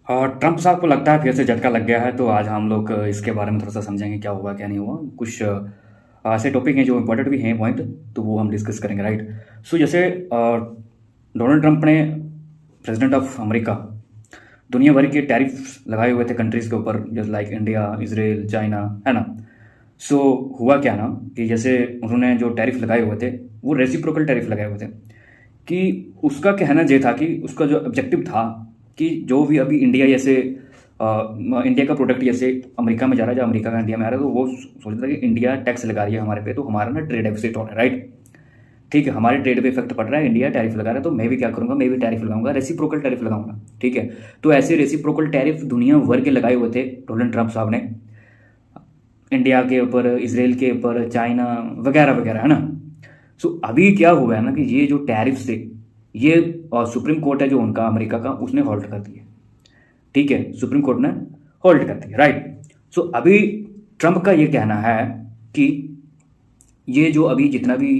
और ट्रंप साहब को लगता है फिर से झटका लग गया है, तो आज हम लोग इसके बारे में थोड़ा सा समझेंगे क्या हुआ क्या नहीं हुआ। कुछ ऐसे टॉपिक हैं जो इम्पोर्टेंट भी हैं पॉइंट, तो वो हम डिस्कस करेंगे, राइट। सो जैसे डोनाल्ड ट्रंप ने, प्रेसिडेंट ऑफ अमेरिका, दुनिया भर के टैरिफ लगाए हुए थे कंट्रीज़ के ऊपर, जैसे लाइक इंडिया, इसराइल, चाइना, है ना। सो हुआ क्या ना कि जैसे उन्होंने जो टैरिफ लगाए हुए थे वो रेसिप्रोकल टैरिफ लगाए हुए थे। कि उसका कहना ये था कि उसका जो ऑब्जेक्टिव था कि जो भी अभी इंडिया जैसे इंडिया का प्रोडक्ट जैसे अमेरिका में जा रहा है, जो अमेरिका का इंडिया में आ रहा है, तो वो सोच रहा था कि इंडिया टैक्स लगा रही है हमारे पे, तो हमारा ना ट्रेड डेफिसिट हो रहा है, राइट। ठीक है, हमारे ट्रेड पे इफेक्ट पड़ रहा है, इंडिया टैरिफ लगा रहा है, तो मैं भी क्या करूंगा, मैं भी टैरिफ लगाऊंगा, रेसिप्रोकल टैरिफ लगाऊंगा। ठीक है, तो ऐसे रेसिप्रोकल टैरिफ दुनिया भर के लगाए हुए थे डोनाल्ड ट्रंप साहब ने, इंडिया के ऊपर, इसराइल के ऊपर, चाइना वगैरह वगैरह, है ना। सो अभी क्या हुआ है ना कि ये जो टैरिफ थे, ये सुप्रीम कोर्ट है जो उनका अमेरिका का, उसने होल्ड कर दिए। ठीक है, सुप्रीम कोर्ट ने होल्ड कर दिया, राइट। सो अभी ट्रंप का ये कहना है कि ये जो अभी जितना भी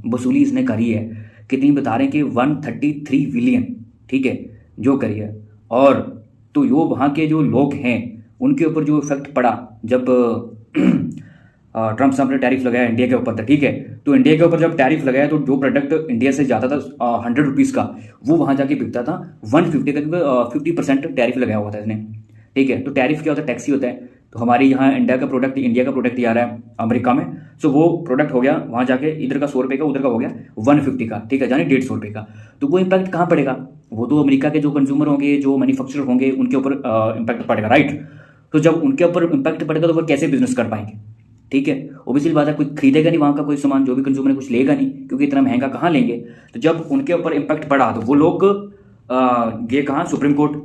वसूली इसने करी है, कितनी बता रहे हैं कि 133 बिलियन, ठीक है, जो करी है। और तो यो वहाँ के जो लोग हैं उनके ऊपर जो इफेक्ट पड़ा जब ट्रंप साहब ने टैरिफ लगाया इंडिया के ऊपर था, ठीक है। तो इंडिया के ऊपर जब टैरिफ लगाया तो जो प्रोडक्ट इंडिया से जाता था 100 रुपीज़ का, वो वहाँ जाके बिकता था 150 का, क्योंकि 50% टैरिफ लगाया हुआ था इसने। ठीक है, तो टैरिफ क्या होता है, टैक्स ही होता है। तो हमारे यहाँ इंडिया का प्रोडक्ट ही आ रहा है अमेरिका में, सो वो प्रोडक्ट हो गया वहाँ जाके, इधर का 100 रुपये का, उधर का हो गया 150 का, ठीक है, यानी 150 रुपये का। तो वो इम्पैक्ट कहाँ पड़ेगा, वो तो अमेरिका के जो कंज्यूमर होंगे, जो मैन्युफैक्चरर होंगे, उनके ऊपर इम्पैक्ट पड़ेगा, राइट। तो जब उनके ऊपर इम्पैक्ट पड़ेगा तो वो कैसे बिजनेस कर पाएंगे। ठीक है, ओबियसली बात है, कोई खरीदेगा नहीं वहाँ का कोई सामान, जो भी कंज्यूमर है कुछ लेगा नहीं, क्योंकि इतना महंगा कहाँ लेंगे। तो जब उनके ऊपर इम्पैक्ट पड़ा तो वो लोग गए कहाँ, सुप्रीम कोर्ट।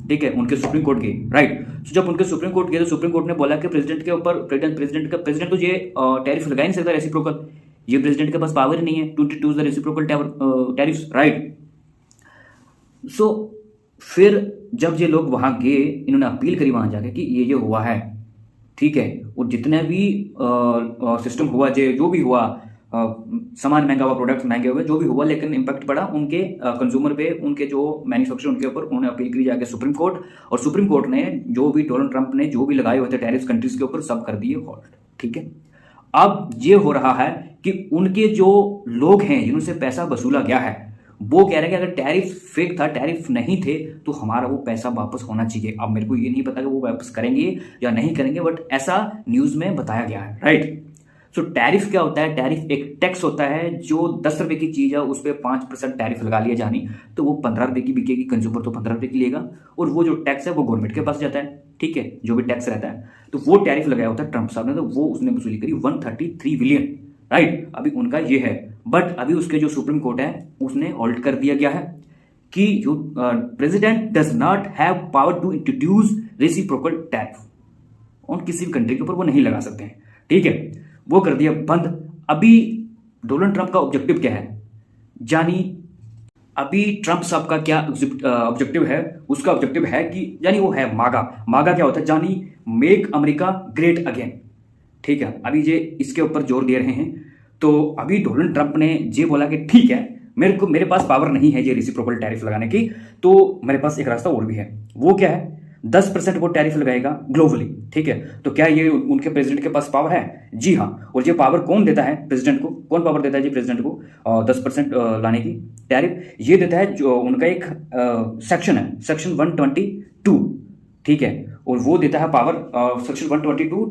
ठीक है, उनके सुप्रीम कोर्ट गए, राइट। तो जब उनके सुप्रीम कोर्ट गए तो सुप्रीम कोर्ट ने बोला कि प्रेसिडेंट के ऊपर, प्रेसिडेंट तो ये टैरिफ लगा ही नहीं सकता रेसिप्रोकल, ये प्रेसिडेंट के पास पावर ही नहीं है to to the reciprocal tariff, right. So फिर जब ये लोग वहां गए, इन्होंने अपील करी वहां जाके कि ये हुआ है, ठीक है, और जितने भी सिस्टम हुआ, जो भी हुआ, सामान महंगा हुआ, प्रोडक्ट्स महंगे हुए, जो भी हुआ, लेकिन इम्पैक्ट पड़ा उनके कंज्यूमर पे, उनके जो मैन्युफैक्चर, उनके ऊपर। उन्होंने अपील करी जाके सुप्रीम कोर्ट, और सुप्रीम कोर्ट ने जो भी डोनाल्ड ट्रंप ने जो भी लगाए हुए थे टैरिफ कंट्रीज के ऊपर, सब कर दिए होल्ड। ठीक है, अब ये हो रहा है कि उनके जो लोग हैं जिनसे पैसा वसूला गया है, वो कह रहे हैं कि अगर टैरिफ फेक था, टैरिफ नहीं थे, तो हमारा वो पैसा वापस होना चाहिए। अब मेरे को ये नहीं पता कि वो वापस करेंगे या नहीं करेंगे, बट ऐसा न्यूज में बताया गया है, राइट। सो टैरिफ क्या होता है, टैरिफ एक टैक्स होता है, जो 10 रुपए की चीज है उस पर 5% टैरिफ लगा लिया जानी, तो वो 15 रुपए की बिकेगी, कंज्यूमर तो 15 रुपए की लेगा, और वो जो टैक्स है वो गवर्नमेंट के पास जाता है। ठीक है, जो भी टैक्स रहता है, तो वो टैरिफ लगाया होता है ट्रंप साहब ने, तो वो उसने वसूली करी 133 बिलियन, राइट। अभी उनका ये है, बट अभी उसके जो सुप्रीम कोर्ट है उसने होल्ड कर दिया गया है कि जो president does not have power to introduce reciprocal tariff on किसी भी कंट्री के ऊपर, वो नहीं लगा सकते हैं। ठीक है, वो कर दिया बंद। अभी डोनाल्ड ट्रंप का ऑब्जेक्टिव क्या है, जानी अभी ट्रंप साहब का क्या ऑब्जेक्टिव है, उसका ऑब्जेक्टिव है कि यानी वो है मागा। मागा क्या होता है, जानी मेक अमेरिका ग्रेट अगेन। ठीक है, अभी ये इसके ऊपर जोर दे रहे हैं। तो अभी डोनाल्ड ट्रंप ने ये बोला कि ठीक है, मेरे पास पावर नहीं है ये रेसिप्रोकल टैरिफ लगाने की, तो मेरे पास एक रास्ता और भी है। वो क्या है, 10% वो टैरिफ लगाएगा ग्लोबली। ठीक है, तो क्या ये उनके प्रेसिडेंट के पास पावर है? जी हाँ। और ये पावर कौन देता है प्रेसिडेंट को, कौन पावर देता है जी प्रेसिडेंट को 10% लाने की टैरिफ? ये देता है जो उनका एक सेक्शन है, सेक्शन 122। ठीक है, और वो देता है power, section 122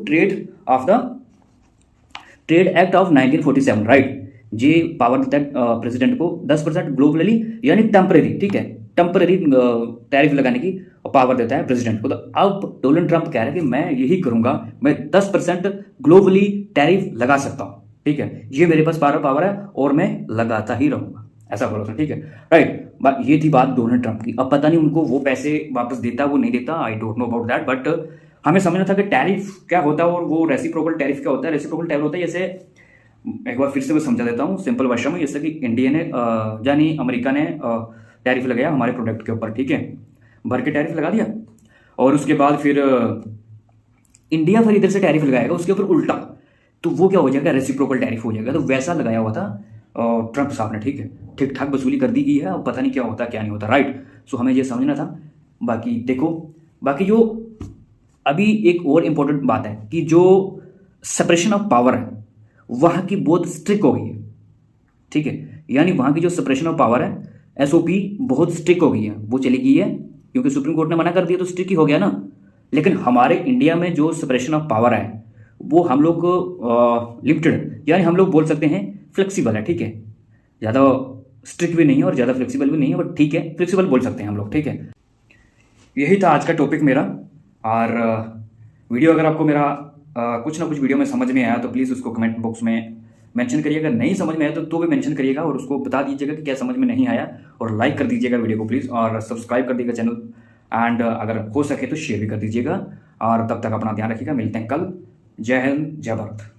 trade act of 1947, right. ये पावर देता है प्रेसिडेंट को 10% ग्लोबली, यानी टेम्परेरी, ठीक है, टेम्परेरी टैरिफ लगाने की पावर देता है प्रेसिडेंट को। तो अब डोनाल्ड ट्रंप कह रहे हैं कि मैं यही करूंगा, मैं 10% ग्लोबली टैरिफ लगा सकता हूं। ठीक है, ये मेरे पास पावर है और मैं लगाता ही रहूंगा, ऐसा बोला उसने। ठीक है, राइट। ये थी बात डोनाल्ड ट्रंप की। अब पता नहीं उनको वो पैसे वापस देता वो नहीं देता, I don't know about that, but हमें समझना था कि टैरिफ क्या होता है और वो रेसिप्रोकल टैरिफ क्या होता है। रेसिप्रोकल टैरिफ होता है, जैसे एक बार फिर से मैं समझा देता हूँ सिंपल भाषा में, जैसे कि इंडिया ने यानी अमेरिका ने टैरिफ लगाया हमारे प्रोडक्ट के ऊपर, ठीक है, भर के टैरिफ लगा दिया, और उसके बाद फिर इंडिया फिर इधर से टैरिफ लगाएगा उसके ऊपर उल्टा, तो वो क्या हो जाएगा, रेसिप्रोकल टैरिफ हो जाएगा। तो वैसा लगाया हुआ था ट्रंप साहब ने। ठीक है, ठीक ठाक वसूली कर दी गई है, अब पता नहीं क्या होता क्या नहीं होता, राइट। सो हमें ये समझना था बाकी देखो, बाकी जो अभी एक और इम्पोर्टेंट बात है कि जो सेपरेशन ऑफ पावर है वहाँ की बहुत स्ट्रिक्ट हो गई है, ठीक है। यानी वहाँ की जो सेपरेशन ऑफ पावर है, एसओपी बहुत स्ट्रिक्ट हो गई है, वो चली गई है क्योंकि सुप्रीम कोर्ट ने मना कर दिया तो स्ट्रिक्ट ही हो गया ना। लेकिन हमारे इंडिया में जो सेपरेशन ऑफ पावर है वो हम लोग लिमिटेड, यानी हम लोग बोल सकते हैं फ्लेक्सिबल है, ठीक है। ज़्यादा स्ट्रिक्ट भी नहीं है और ज़्यादा फ्लेक्सिबल भी नहीं है, बट ठीक है, फ्लेक्सिबल बोल सकते हैं हम लोग, ठीक है। यही था आज का टॉपिक मेरा। और वीडियो अगर आपको मेरा कुछ ना कुछ वीडियो में समझ में आया तो प्लीज़ उसको कमेंट बॉक्स में मेंशन करिएगा। नहीं समझ में आया तो भी मेंशन करिएगा और उसको बता दीजिएगा कि क्या समझ में नहीं आया, और लाइक कर दीजिएगा वीडियो को प्लीज़, और सब्सक्राइब कर दीजिएगा चैनल, एंड अगर हो सके तो शेयर भी कर दीजिएगा। और तब तक अपना ध्यान रखिएगा, मिलते हैं कल। जय हिंद, जय भारत।